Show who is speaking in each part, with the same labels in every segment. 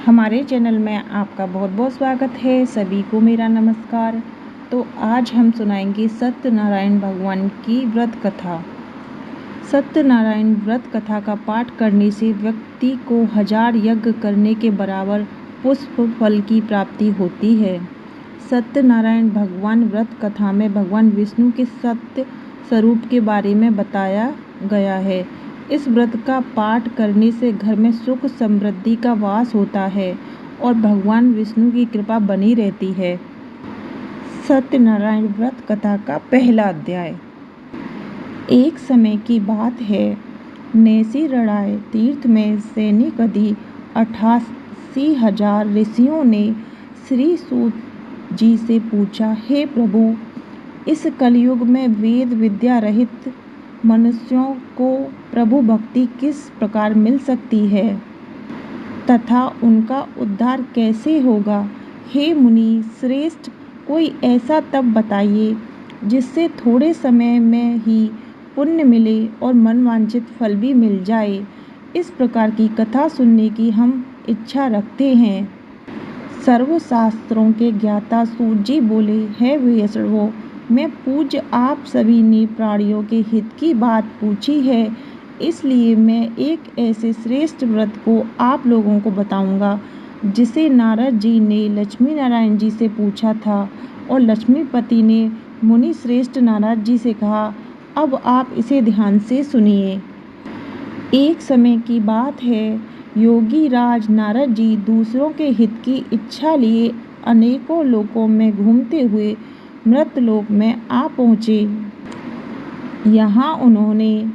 Speaker 1: हमारे चैनल में आपका बहुत बहुत स्वागत है। सभी को मेरा नमस्कार। तो आज हम सुनाएंगे सत्यनारायण भगवान की व्रत कथा। सत्यनारायण व्रत कथा का पाठ करने से व्यक्ति को 1000 यज्ञ करने के बराबर पुष्प फल की प्राप्ति होती है। सत्यनारायण भगवान व्रत कथा में भगवान विष्णु के सत्य स्वरूप के बारे में बताया गया है। इस व्रत का पाठ करने से घर में सुख समृद्धि का वास होता है और भगवान विष्णु की कृपा बनी रहती है। सत्यनारायण व्रत कथा का पहला अध्याय। एक समय की बात है, नेसिरणाय तीर्थ में सैनिकधि 88,000 ऋषियों ने श्री सूत जी से पूछा, हे प्रभु, इस कलयुग में वेद विद्या रहित मनुष्यों को प्रभु भक्ति किस प्रकार मिल सकती है तथा उनका उद्धार कैसे होगा। हे मुनि श्रेष्ठ, कोई ऐसा तप बताइए जिससे थोड़े समय में ही पुण्य मिले और मनवांछित फल भी मिल जाए। इस प्रकार की कथा सुनने की हम इच्छा रखते हैं। सर्वशास्त्रों के ज्ञाता सूत जी बोले, हे वैष्णवों, मैं पूज्य आप सभी ने प्राणियों के हित की बात पूछी है, इसलिए मैं एक ऐसे श्रेष्ठ व्रत को आप लोगों को बताऊंगा जिसे नारद जी ने लक्ष्मी नारायण जी से पूछा था और लक्ष्मीपति ने मुनि श्रेष्ठ नारद जी से कहा। अब आप इसे ध्यान से सुनिए। एक समय की बात है, योगी राज नारद जी दूसरों के हित की इच्छा लिए अनेकों लोकों में घूमते हुए मृतलोक में आ पहुँचे। यहाँ उन्होंने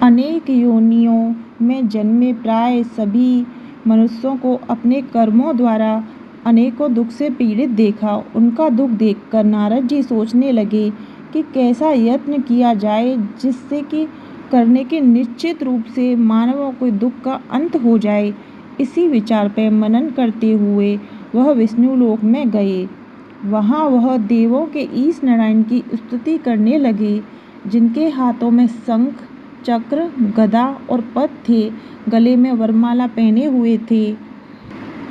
Speaker 1: अनेक योनियों में जन्मे प्राय सभी मनुष्यों को अपने कर्मों द्वारा अनेकों दुख से पीड़ित देखा। उनका दुख देखकर नारद जी सोचने लगे कि कैसा यत्न किया जाए जिससे कि करने के निश्चित रूप से मानवों के दुख का अंत हो जाए। इसी विचार पर मनन करते हुए वह विष्णु लोक में गए। वहाँ वह देवों के ईश नारायण की स्तुति करने लगे, जिनके हाथों में शंख चक्र गदा और पद्म थे, गले में वरमाला पहने हुए थे।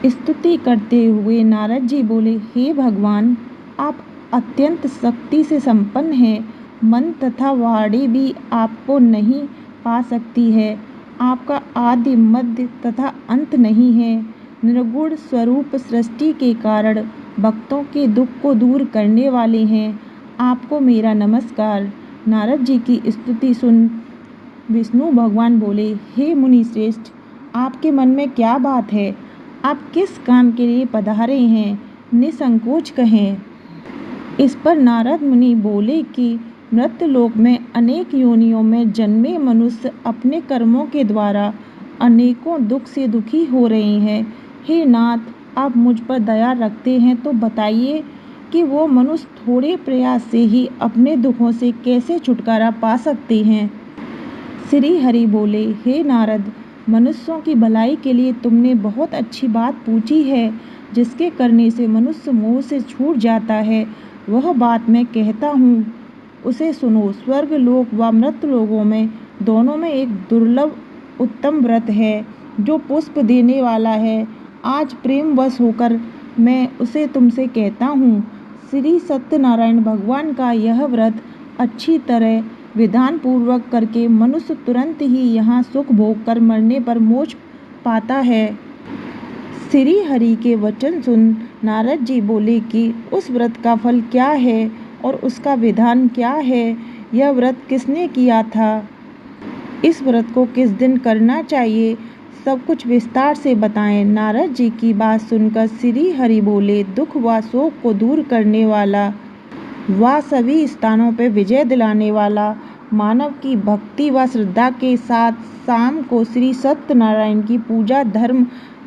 Speaker 1: स्तुति करते हुए नारद जी बोले, हे भगवान, आप अत्यंत शक्ति से संपन्न हैं। मन तथा वाणी भी आपको नहीं पा सकती है। आपका आदि मध्य तथा अंत नहीं है। निर्गुण स्वरूप सृष्टि के कारण भक्तों के दुख को दूर करने वाले हैं। आपको मेरा नमस्कार। नारद जी की स्तुति सुन विष्णु भगवान बोले, हे मुनि श्रेष्ठ, आपके मन में क्या बात है? आप किस काम के लिए पधारे हैं? निसंकोच कहें। इस पर नारद मुनि बोले कि मृतलोक में अनेक योनियों में जन्मे मनुष्य अपने कर्मों के द्वारा अनेकों दुख से दुखी हो रहे हैं। हे नाथ, आप मुझ पर दया रखते हैं तो बताइए कि वो मनुष्य थोड़े प्रयास से ही अपने दुखों से कैसे छुटकारा पा सकते हैं। श्री हरि बोले, हे नारद, मनुष्यों की भलाई के लिए तुमने बहुत अच्छी बात पूछी है, जिसके करने से मनुष्य मोह से छूट जाता है। वह बात मैं कहता हूँ, उसे सुनो। स्वर्ग लोक व मृत लोकों में दोनों में एक दुर्लभ उत्तम व्रत है जो पुष्प देने वाला है। आज प्रेमवश होकर मैं उसे तुमसे कहता हूँ। श्री सत्यनारायण भगवान का यह व्रत अच्छी तरह विधान पूर्वक करके मनुष्य तुरंत ही यहाँ सुख भोग कर मरने पर मोक्ष पाता है। श्री हरि के वचन सुन नारद जी बोले कि उस व्रत का फल क्या है और उसका विधान क्या है? यह व्रत किसने किया था? इस व्रत को किस दिन करना चाहिए? सब कुछ विस्तार से बताएं। नारद जी की बात सुनकर श्री हरि बोले, दुख व शोक को दूर करने वाला व सभी स्थानों पर विजय दिलाने वाला मानव की भक्ति व श्रद्धा के साथ शाम को श्री सत्यनारायण की पूजा धर्म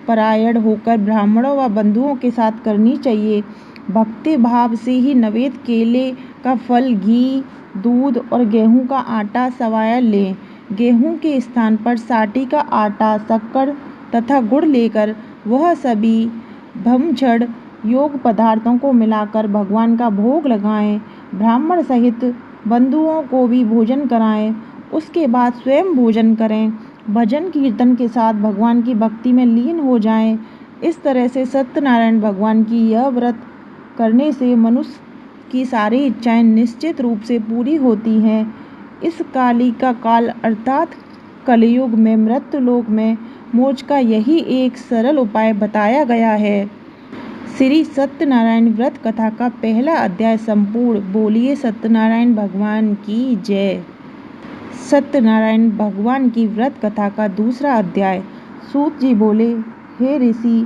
Speaker 1: परायण होकर ब्राह्मणों व बंधुओं के साथ करनी चाहिए। भक्ति भाव से ही नैवेद्य केले का फल, घी, दूध और गेहूं का आटा सवाया लें। गेहूं के स्थान पर साटी का आटा, शक्कर तथा गुड़ लेकर वह सभी ब्रह्मचर्य योग पदार्थों को मिलाकर भगवान का भोग लगाएं। ब्राह्मण सहित बंधुओं को भी भोजन कराएं। उसके बाद स्वयं भोजन करें। भजन कीर्तन के साथ भगवान की भक्ति में लीन हो जाएं। इस तरह से सत्यनारायण भगवान की यह व्रत करने से मनुष्य की सारी इच्छाएं निश्चित रूप से पूरी होती हैं। इस काली का काल अर्थात कलयुग में मृत्युलोक में मोक्ष का यही एक सरल उपाय बताया गया है। श्री सत्यनारायण व्रत कथा का पहला अध्याय संपूर्ण। बोलिए सत्यनारायण भगवान की जय। सत्यनारायण भगवान की व्रत कथा का दूसरा अध्याय। सूत जी बोले, हे ऋषि,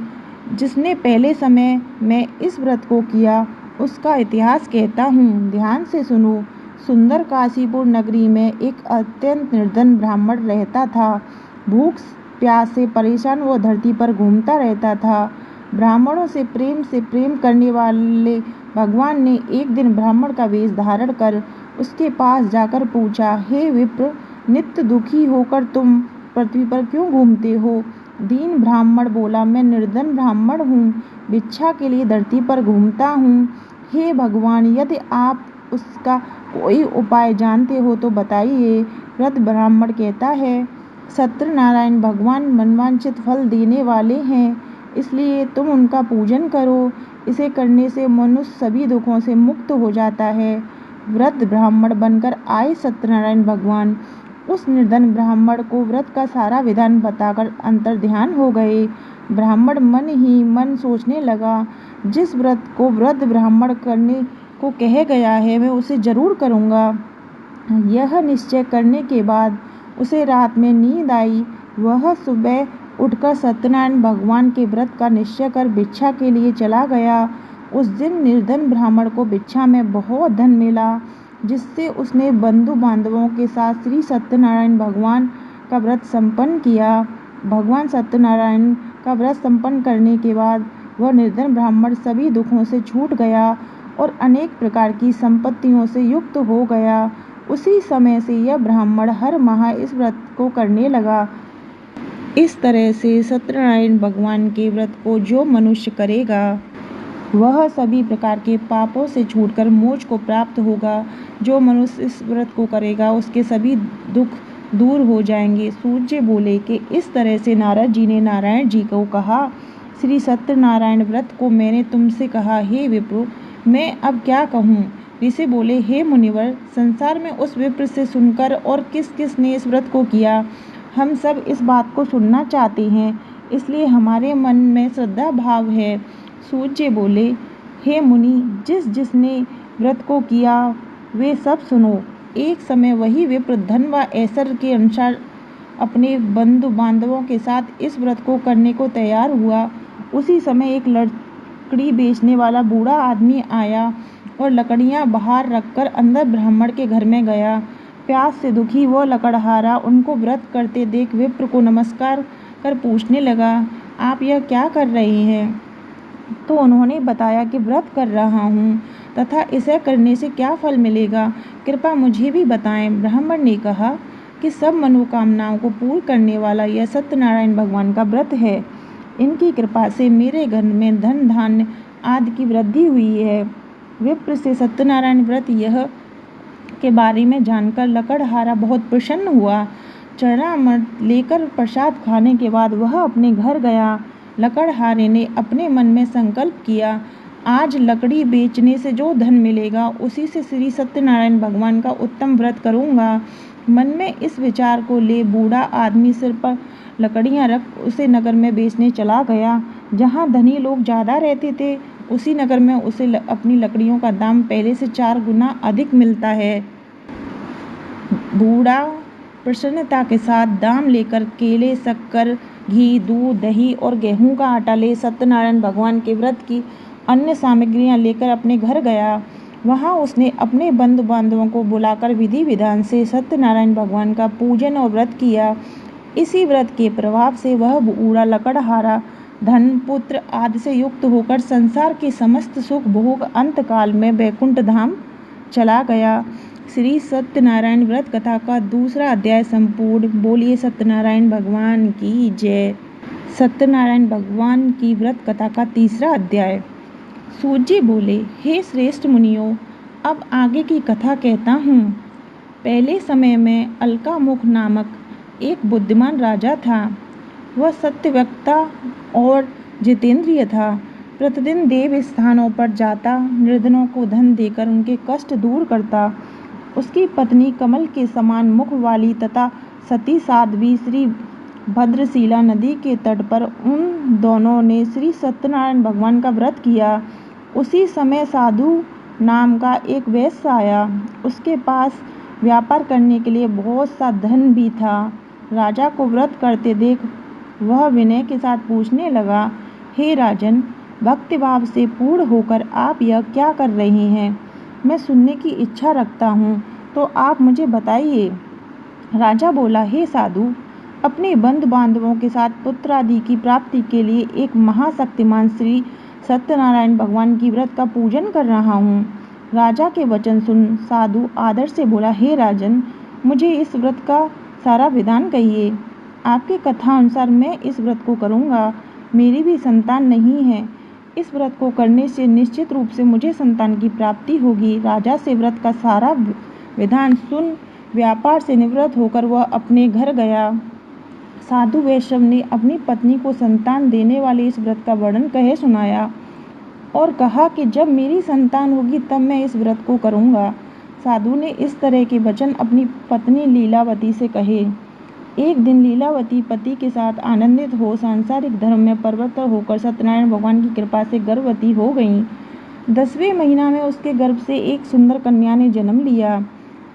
Speaker 1: जिसने पहले समय में इस व्रत को किया उसका इतिहास कहता हूँ, ध्यान से सुनो। सुंदर काशीपुर नगरी में एक अत्यंत निर्धन ब्राह्मण रहता था। भूख प्यास से परेशान वो धरती पर घूमता रहता था। ब्राह्मणों से प्रेम करने वाले भगवान ने एक दिन ब्राह्मण का वेश धारण कर उसके पास जाकर पूछा, हे विप्र, नित्य दुखी होकर तुम पृथ्वी पर क्यों घूमते हो? दीन ब्राह्मण बोला, मैं निर्धन ब्राह्मण हूँ, भिक्षा के लिए धरती पर घूमता हूँ। हे भगवान, यदि आप उसका कोई उपाय जानते हो तो बताइए। वृद्ध ब्राह्मण कहता है, सत्यनारायण भगवान मनवांछित फल देने वाले हैं, इसलिए तुम उनका पूजन करो। इसे करने से मनुष्य सभी दुखों से मुक्त हो जाता है। वृद्ध ब्राह्मण बनकर आए सत्यनारायण भगवान उस निर्धन ब्राह्मण को व्रत का सारा विधान बताकर अंतर्ध्यान हो गए। ब्राह्मण मन ही मन सोचने लगा, जिस व्रत को वृद्ध ब्राह्मण करने को कह गया है मैं उसे जरूर करूँगा। यह निश्चय करने के बाद उसे रात में नींद आई। वह सुबह उठकर सत्यनारायण भगवान के व्रत का निश्चय कर भिक्षा के लिए चला गया। उस दिन निर्धन ब्राह्मण को भिक्षा में बहुत धन मिला, जिससे उसने बंधु बांधवों के साथ श्री सत्यनारायण भगवान का व्रत संपन्न किया। भगवान सत्यनारायण का व्रत संपन्न करने के बाद वह निर्धन ब्राह्मण सभी दुखों से छूट गया और अनेक प्रकार की संपत्तियों से युक्त हो गया। उसी समय से यह ब्राह्मण हर माह इस व्रत को करने लगा। इस तरह से सत्यनारायण भगवान के व्रत को जो मनुष्य करेगा वह सभी प्रकार के पापों से छूटकर मोक्ष को प्राप्त होगा। जो मनुष्य इस व्रत को करेगा उसके सभी दुख दूर हो जाएंगे। सूर्य बोले कि इस तरह से नारद जी ने नारायण जी को कहा, श्री सत्यनारायण व्रत को मैंने तुमसे कहा, हे विप्र, मैं अब क्या कहूँ? ऋषि बोले, हे मुनिवर, संसार में उस विप्र से सुनकर और किस किस ने इस व्रत को किया, हम सब इस बात को सुनना चाहते हैं, इसलिए हमारे मन में श्रद्धा भाव है। सूर्य बोले, हे मुनि, जिसने व्रत को किया वे सब सुनो। एक समय वही विप्र धन व ऐश्वर्य के अनुसार अपने बंधु बांधवों के साथ इस व्रत को करने को तैयार हुआ। उसी समय एक लकड़ी बेचने वाला बूढ़ा आदमी आया और लकड़ियां बाहर रखकर अंदर ब्राह्मण के घर में गया। प्यास से दुखी वो लकड़हारा उनको व्रत करते देख विप्र को नमस्कार कर पूछने लगा, आप यह क्या कर रहे हैं? तो उन्होंने बताया कि व्रत कर रहा हूँ तथा इसे करने से क्या फल मिलेगा, कृपया मुझे भी बताएं। ब्राह्मण ने कहा कि सब मनोकामनाओं को पूर्ण करने वाला यह सत्यनारायण भगवान का व्रत है। इनकी कृपा से मेरे घर में धन धान्य आदि की वृद्धि हुई है। विप्र से सत्यनारायण व्रत यह के बारे में जानकर लकड़हारा बहुत प्रसन्न हुआ। चरणामृत लेकर प्रसाद खाने के बाद वह अपने घर गया। लकड़हारे ने अपने मन में संकल्प किया, आज लकड़ी बेचने से जो धन मिलेगा उसी से श्री सत्यनारायण भगवान का उत्तम व्रत करूँगा। मन में इस विचार को ले बूढ़ा आदमी सिर पर लकड़ियाँ रख उसे नगर में बेचने चला गया। जहाँ धनी लोग ज़्यादा रहते थे उसी नगर में उसे अपनी लकड़ियों का दाम पहले से 4 गुना अधिक मिलता है। बूढ़ा प्रसन्नता के साथ दाम लेकर केले, शक्कर, घी, दूध, दही और गेहूं का आटा ले सत्यनारायण भगवान के व्रत की अन्य सामग्रियां लेकर अपने घर गया। वहां उसने अपने बंधु बांधवों को बुलाकर विधि विधान से सत्यनारायण भगवान का पूजन और व्रत किया। इसी व्रत के प्रभाव से वह बूढ़ा लकड़हारा धन, पुत्र आदि से युक्त होकर संसार के समस्त सुख भोग अंतकाल में वैकुंठ धाम चला गया। श्री सत्यनारायण व्रत कथा का दूसरा अध्याय संपूर्ण। बोलिए सत्यनारायण भगवान की जय। सत्यनारायण भगवान की व्रत कथा का तीसरा अध्याय। सूर्य बोले, हे श्रेष्ठ मुनियों, अब आगे की कथा कहता हूँ। पहले समय में अलकामुख नामक एक बुद्धिमान राजा था। वह सत्यवक्ता और जितेंद्रिय था। प्रतिदिन देव स्थानों पर जाता, निर्धनों को धन देकर उनके कष्ट दूर करता। उसकी पत्नी कमल के समान मुख वाली तथा सती साध्वी श्री भद्रशिला नदी के तट पर उन दोनों ने श्री सत्यनारायण भगवान का व्रत किया। उसी समय साधु नाम का एक वैश्य आया। उसके पास व्यापार करने के लिए बहुत सा धन भी था। राजा को व्रत करते देख वह विनय के साथ पूछने लगा, हे राजन, भक्तिभाव से पूर्ण होकर आप यह क्या कर रहे हैं? मैं सुनने की इच्छा रखता हूँ, तो आप मुझे बताइए। राजा बोला, हे साधु, अपने बंधु बांधवों के साथ पुत्र आदि की प्राप्ति के लिए एक महाशक्तिमान श्री सत्यनारायण भगवान की व्रत का पूजन कर रहा हूँ। राजा के वचन सुन साधु आदर से बोला, हे राजन, मुझे इस व्रत का सारा विधान कहिए। आपकी कथा अनुसार मैं इस व्रत को करूँगा। मेरी भी संतान नहीं है। इस व्रत को करने से निश्चित रूप से मुझे संतान की प्राप्ति होगी। राजा से व्रत का सारा विधान सुन व्यापार से निवृत्त होकर वह अपने घर गया। साधु वैष्णव ने अपनी पत्नी को संतान देने वाले इस व्रत का वर्णन कहे सुनाया और कहा कि जब मेरी संतान होगी तब मैं इस व्रत को करूँगा। साधु ने इस तरह के वचन अपनी पत्नी लीलावती से कहे। एक दिन लीलावती पति के साथ आनंदित हो सांसारिक धर्म में परिवर्तित होकर सत्यनारायण भगवान की कृपा से गर्भवती हो गईं। 10वें महीना में उसके गर्भ से एक सुंदर कन्या ने जन्म लिया।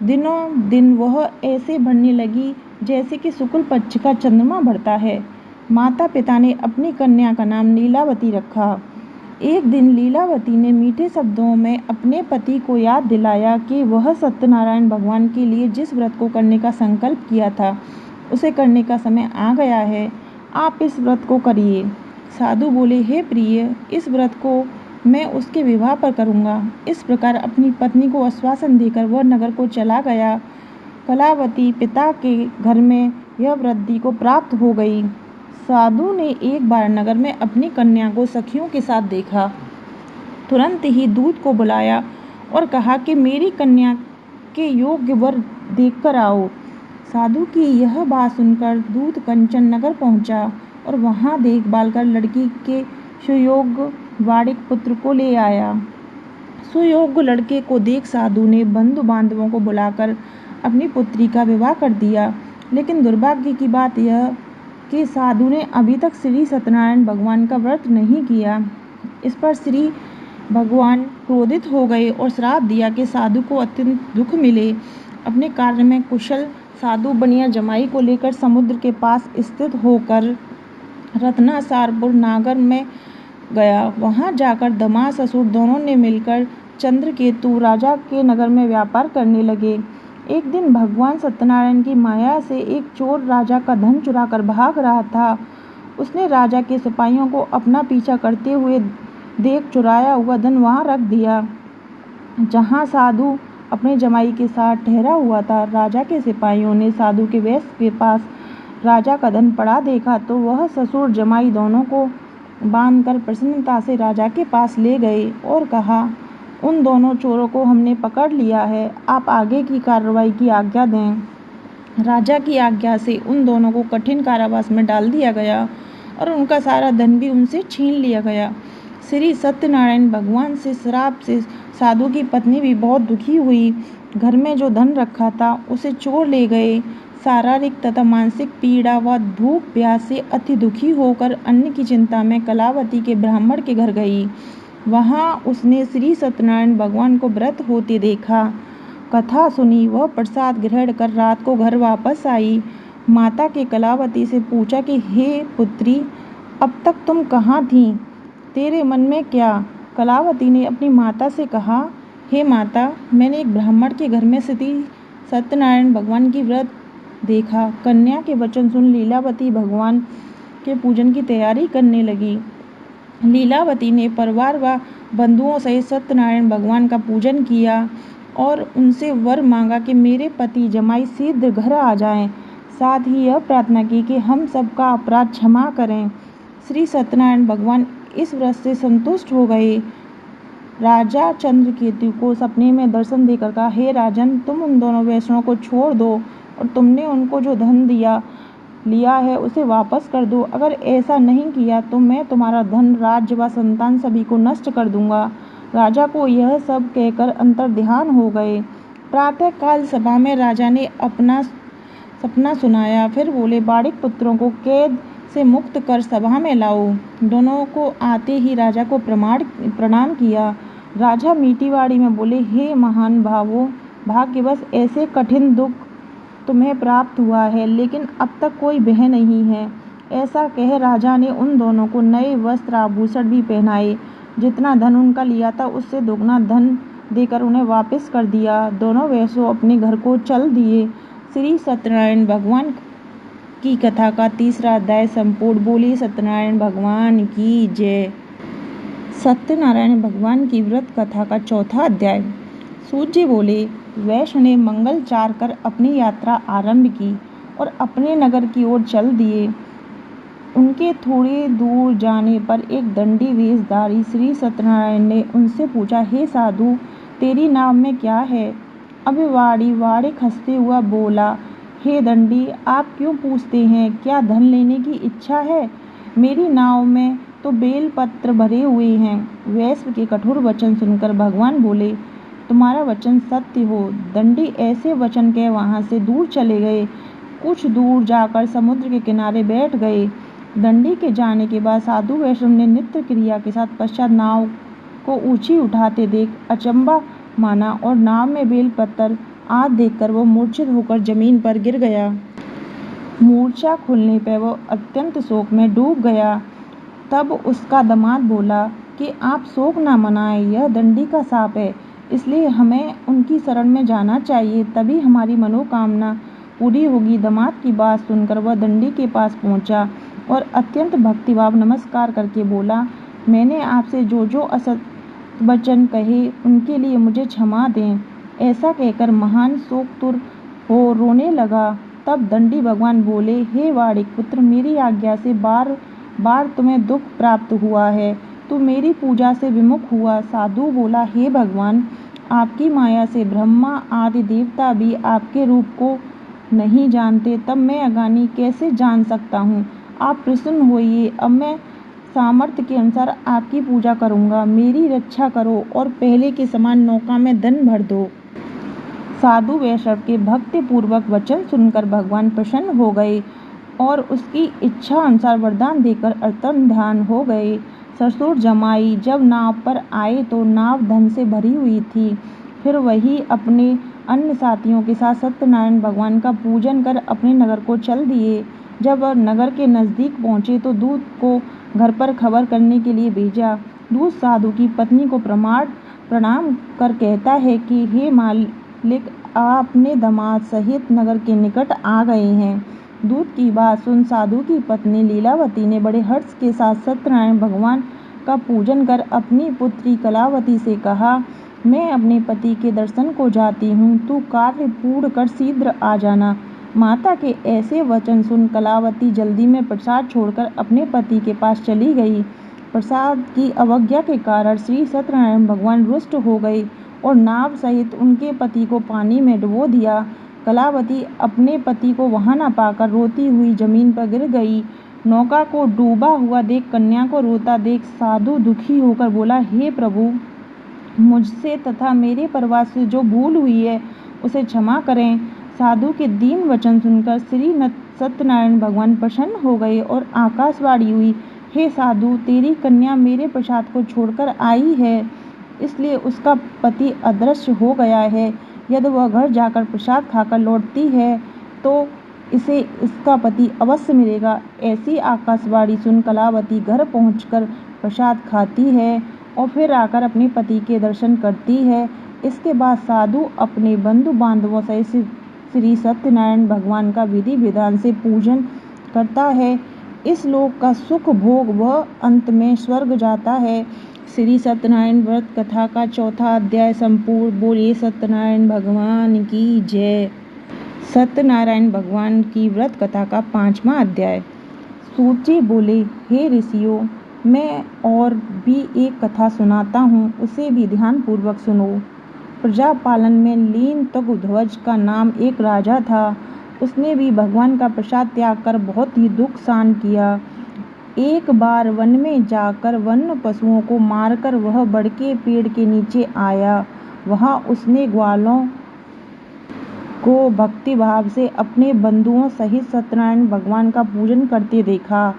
Speaker 1: दिनों दिन वह ऐसे बढ़ने लगी जैसे कि शुक्ल पक्ष का चंद्रमा बढ़ता है। माता पिता ने अपनी कन्या का नाम लीलावती रखा। एक दिन लीलावती ने मीठे शब्दों में अपने पति को याद दिलाया कि वह सत्यनारायण भगवान के लिए जिस व्रत को करने का संकल्प किया था उसे करने का समय आ गया है। आप इस व्रत को करिए। साधु बोले, हे प्रिय, इस व्रत को मैं उसके विवाह पर करूँगा। इस प्रकार अपनी पत्नी को आश्वासन देकर वह नगर को चला गया। कलावती पिता के घर में यह वृद्धि को प्राप्त हो गई। साधु ने एक बार नगर में अपनी कन्या को सखियों के साथ देखा। तुरंत ही दूत को बुलाया और कहा कि मेरी कन्या के योग्य वर देखकर आओ। साधु की यह बात सुनकर दूत कंचन नगर पहुंचा और वहां देखभाल कर लड़की के सुयोग्य वाड़िक पुत्र को ले आया। सुयोग्य लड़के को देख साधु ने बंधु बांधवों को बुलाकर अपनी पुत्री का विवाह कर दिया। लेकिन दुर्भाग्य की बात यह कि साधु ने अभी तक श्री सत्यनारायण भगवान का व्रत नहीं किया। इस पर श्री भगवान क्रोधित हो गए और श्राप दिया कि साधु को अत्यंत दुख मिले। अपने कार्य में कुशल साधु बनिया जमाई को लेकर समुद्र के पास स्थित होकर रत्नासारपुर नागर में गया। वहां जाकर दमाद ससुर दोनों ने मिलकर चंद्रकेतु राजा के नगर में व्यापार करने लगे। एक दिन भगवान सत्यनारायण की माया से एक चोर राजा का धन चुराकर भाग रहा था। उसने राजा के सिपाहियों को अपना पीछा करते हुए देख चुराया हुआ धन वहां रख दिया जहां साधु अपने जमाई के साथ ठहरा हुआ था। राजा के सिपाहियों ने साधु के वैश्य के पास राजा का धन पड़ा देखा तो वह ससुर जमाई दोनों को बांधकर प्रसन्नता से राजा के पास ले गए और कहा, उन दोनों चोरों को हमने पकड़ लिया है, आप आगे की कार्रवाई की आज्ञा दें। राजा की आज्ञा से उन दोनों को कठिन कारावास में डाल दिया गया और उनका सारा धन भी उनसे छीन लिया गया। श्री सत्यनारायण भगवान से श्राप से साधु की पत्नी भी बहुत दुखी हुई। घर में जो धन रखा था उसे चोर ले गए। शारीरिक तथा मानसिक पीड़ा व भूख प्यास से अति दुखी होकर अन्न की चिंता में कलावती के ब्राह्मण के घर गई। वहां उसने श्री सत्यनारायण भगवान को व्रत होते देखा। कथा सुनी, वह प्रसाद ग्रहण कर रात को घर वापस आई। माता के कलावती से पूछा कि हे पुत्री, अब तक तुम कहाँ थी? तेरे मन में क्या? कलावती ने अपनी माता से कहा, हे माता, मैंने एक ब्राह्मण के घर में श्री सत्यनारायण भगवान की व्रत देखा। कन्या के वचन सुन लीलावती भगवान के पूजन की तैयारी करने लगी। लीलावती ने परिवार व बंधुओं सहित सत्यनारायण भगवान का पूजन किया और उनसे वर मांगा कि मेरे पति जमाई शीघ्र घर आ जाएं। साथ ही यह प्रार्थना की कि हम सबका अपराध क्षमा करें। श्री सत्यनारायण भगवान इस व्रत से संतुष्ट हो गए। राजा चंद्रकेतु को सपने में दर्शन देकर कहा, हे राजन, तुम उन दोनों वैष्णवों को छोड़ दो और तुमने उनको जो धन दिया लिया है उसे वापस कर दो। अगर ऐसा नहीं किया तो मैं तुम्हारा धन, राज्य व संतान सभी को नष्ट कर दूंगा। राजा को यह सब कहकर अंतर्ध्यान हो गए। प्रातःकाल सभा में राजा ने अपना सपना सुनाया। फिर बोले, बाड़िक पुत्रों को कैद से मुक्त कर सभा में लाओ। दोनों को आते ही राजा को प्रणाम किया। राजा मीठी वाणी में बोले, हे महान भावों, भाग्यवश ऐसे कठिन दुख तुम्हें प्राप्त हुआ है, लेकिन अब तक कोई भय नहीं है। ऐसा कह राजा ने उन दोनों को नए वस्त्र आभूषण भी पहनाए। जितना धन उनका लिया था उससे दोगुना धन देकर उन्हें वापस कर दिया। दोनों वैसों अपने घर को चल दिए। श्री सत्यनारायण भगवान की कथा का तीसरा अध्याय संपूर्ण। बोलिए सत्यनारायण भगवान की जय। सत्यनारायण भगवान की व्रत कथा का चौथा अध्याय। सूत जी बोले, वैश्य ने मंगलचार कर अपनी यात्रा आरंभ की और अपने नगर की ओर चल दिए। उनके थोड़े दूर जाने पर एक दंडी वेशधारी श्री सत्यनारायण ने उनसे पूछा, हे साधु, तेरी नाव में क्या है? अभिवाड़ी वाड़िक हंसते हुआ बोला, हे दंडी, आप क्यों पूछते हैं? क्या धन लेने की इच्छा है? मेरी नाव में तो बेलपत्र भरे हुए हैं। वैश्य के कठोर वचन सुनकर भगवान बोले, तुम्हारा वचन सत्य हो। दंडी ऐसे वचन कह वहां से दूर चले गए। कुछ दूर जाकर समुद्र के किनारे बैठ गए। दंडी के जाने के बाद साधु वैष्णव ने नित्य क्रिया के साथ पश्चात नाव को ऊंची उठाते देख अचंबा माना और नाव में बेलपत्र आदि देखकर वो मूर्छित होकर जमीन पर गिर गया। मूर्छा खुलने पर वो अत्यंत शोक में डूब गया। तब उसका दामाद बोला कि आप शोक न मनाएं, यह दंडी का शाप है, इसलिए हमें उनकी शरण में जाना चाहिए, तभी हमारी मनोकामना पूरी होगी। दामाद की बात सुनकर वह दंडी के पास पहुंचा और अत्यंत भक्तिभाव नमस्कार करके बोला, मैंने आपसे जो जो असत वचन कहे उनके लिए मुझे क्षमा दें। ऐसा कहकर महान शोकतुर हो रोने लगा। तब दंडी भगवान बोले, हे वाड़िक पुत्र, मेरी आज्ञा से बार बार तुम्हें दुख प्राप्त हुआ है, तू मेरी पूजा से विमुख हुआ। साधु बोला, हे भगवान, आपकी माया से ब्रह्मा आदि देवता भी आपके रूप को नहीं जानते, तब मैं अज्ञानी कैसे जान सकता हूँ। आप प्रसन्न होइए, अब मैं सामर्थ्य के अनुसार आपकी पूजा करूँगा। मेरी रक्षा करो और पहले के समान नौका में धन भर दो। साधु वैष्णव के भक्तिपूर्वक वचन सुनकर भगवान प्रसन्न हो गए और उसकी इच्छा अनुसार वरदान देकर अंतर्ध्यान हो गए। ससुर जमाई जब नाव पर आए तो नाव धन से भरी हुई थी। फिर वही अपने अन्य साथियों के साथ सत्यनारायण भगवान का पूजन कर अपने नगर को चल दिए। जब वह नगर के नजदीक पहुंचे तो दूत को घर पर खबर करने के लिए भेजा। दूत साधु की पत्नी को प्रणाम कर कहता है कि हे मालिक, आप अपने दामाद सहित नगर के निकट आ गए हैं। दूत की बात सुन साधु की पत्नी लीलावती ने बड़े हर्ष के साथ सत्यनारायण भगवान का पूजन कर अपनी पुत्री कलावती से कहा, मैं अपने पति के दर्शन को जाती हूँ, तू कार्य पूर्ण कर शीघ्र आ जाना। माता के ऐसे वचन सुन कलावती जल्दी में प्रसाद छोड़कर अपने पति के पास चली गई। प्रसाद की अवज्ञा के कारण श्री सत्यनारायण भगवान रुष्ट हो गए और नाव सहित उनके पति को पानी में डुबो दिया। कलावती अपने पति को वहां न पाकर रोती हुई जमीन पर गिर गई। नौका को डूबा हुआ देख, कन्या को रोता देख साधु दुखी होकर बोला, हे प्रभु, मुझसे तथा मेरे परिवार से जो भूल हुई है उसे क्षमा करें। साधु के दीन वचन सुनकर श्री सत्यनारायण भगवान प्रसन्न हो गए और आकाशवाणी हुई, हे साधु, तेरी कन्या मेरे प्रसाद को छोड़कर आई है, इसलिए उसका पति अदृश्य हो गया है। यदि वह घर जाकर प्रसाद खाकर लौटती है तो इसे इसका पति अवश्य मिलेगा। ऐसी आकाशवाणी सुन कलावती घर पहुंचकर प्रसाद खाती है और फिर आकर अपने पति के दर्शन करती है। इसके बाद साधु अपने बंधु बांधवों सहित श्री सत्यनारायण भगवान का विधि विधान से पूजन करता है। इस लोक का सुख भोग वह अंत में स्वर्ग जाता है। श्री सत्यनारायण व्रत कथा का चौथा अध्याय संपूर्ण। बोलिए सत्यनारायण भगवान की जय। सत्यनारायण भगवान की व्रत कथा का पांचवा अध्याय। सूत जी बोले, हे ऋषियों, मैं और भी एक कथा सुनाता हूँ, उसे भी ध्यान पूर्वक सुनो। प्रजा पालन में लीन तगध्वज का नाम एक राजा था। उसने भी भगवान का प्रसाद त्याग कर बहुत ही दुख सहन किया। एक बार वन में जाकर वन्य पशुओं को मारकर वह बड़ के पेड़ के नीचे आया। वहाँ उसने ग्वालों को भक्ति भाव से अपने बंधुओं सहित सत्यनारायण भगवान का पूजन करते देखा।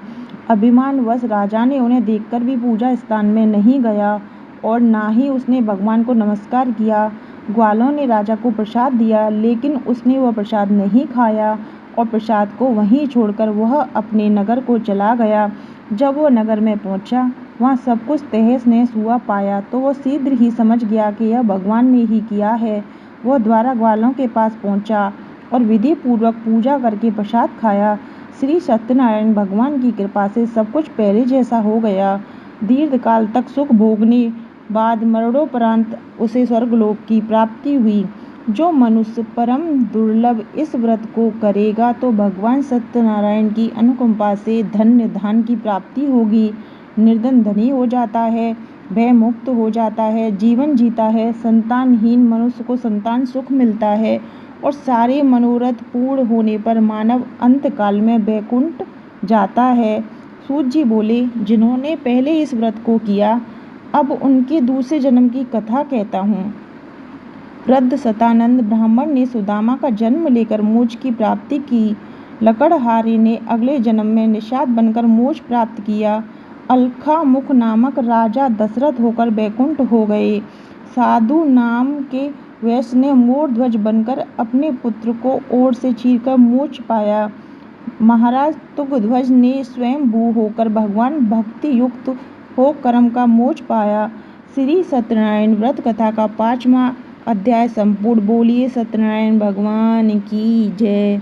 Speaker 1: अभिमानवश राजा ने उन्हें देखकर भी पूजा स्थान में नहीं गया और ना ही उसने भगवान को नमस्कार किया। ग्वालों ने राजा को प्रसाद दिया, लेकिन उसने वह प्रसाद नहीं खाया और प्रसाद को वहीं छोड़कर वह अपने नगर को चला गया। जब वह नगर में पहुंचा, वहाँ सब कुछ तहस नहस हुआ पाया तो वह शीघ्र ही समझ गया कि यह भगवान ने ही किया है। वह द्वारा ग्वालों के पास पहुंचा और विधि पूर्वक पूजा करके प्रसाद खाया। श्री सत्यनारायण भगवान की कृपा से सब कुछ पहले जैसा हो गया। दीर्घकाल तक सुख भोगने बाद मरणोपरांत उसे स्वर्गलोक की प्राप्ति हुई। जो मनुष्य परम दुर्लभ इस व्रत को करेगा तो भगवान सत्यनारायण की अनुकंपा से धन्य धान की प्राप्ति होगी। निर्धन धनी हो जाता है, भय मुक्त हो जाता है, जीवन जीता है, संतानहीन मनुष्य को संतान सुख मिलता है और सारे मनोरथ पूर्ण होने पर मानव अंत काल में वैकुंठ जाता है। सूत जी बोले, जिन्होंने पहले इस व्रत को किया, अब उनके दूसरे जन्म की कथा कहता हूँ। वृद्ध शतानंद ब्राह्मण ने सुदामा का जन्म लेकर मोक्ष की प्राप्ति की। लकड़हारे ने अगले जन्म में निषाद बनकर मोक्ष प्राप्त किया। अलखामुख नामक राजा दशरथ होकर वैकुंठ हो गए। साधु नाम के वैश्य ने मोरध्वज बनकर अपने पुत्र को ओर से चीरकर मोक्ष पाया। महाराज तुंगध्वज ने स्वयं भू होकर भगवान भक्ति युक्त हो कर्म का मोक्ष पाया। श्री सत्यनारायण व्रत कथा का 5वां अध्याय संपूर्ण। बोलिए सत्यनारायण भगवान की जय।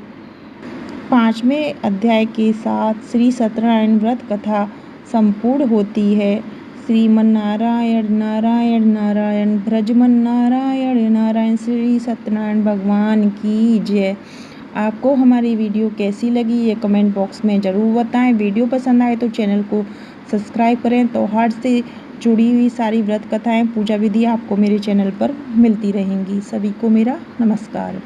Speaker 1: 5वें अध्याय के साथ श्री सत्यनारायण व्रत कथा संपूर्ण होती है। श्रीमन्नारायण नारायण नारायण ब्रजमन नारायण नारायण। श्री सत्यनारायण भगवान की जय। आपको हमारी वीडियो कैसी लगी ये कमेंट बॉक्स में ज़रूर बताएं। वीडियो पसंद आए तो चैनल को सब्सक्राइब करें। त्योहार से जुड़ी हुई सारी व्रत कथाएं, पूजा विधि आपको मेरे चैनल पर मिलती रहेंगी। सभी को मेरा नमस्कार।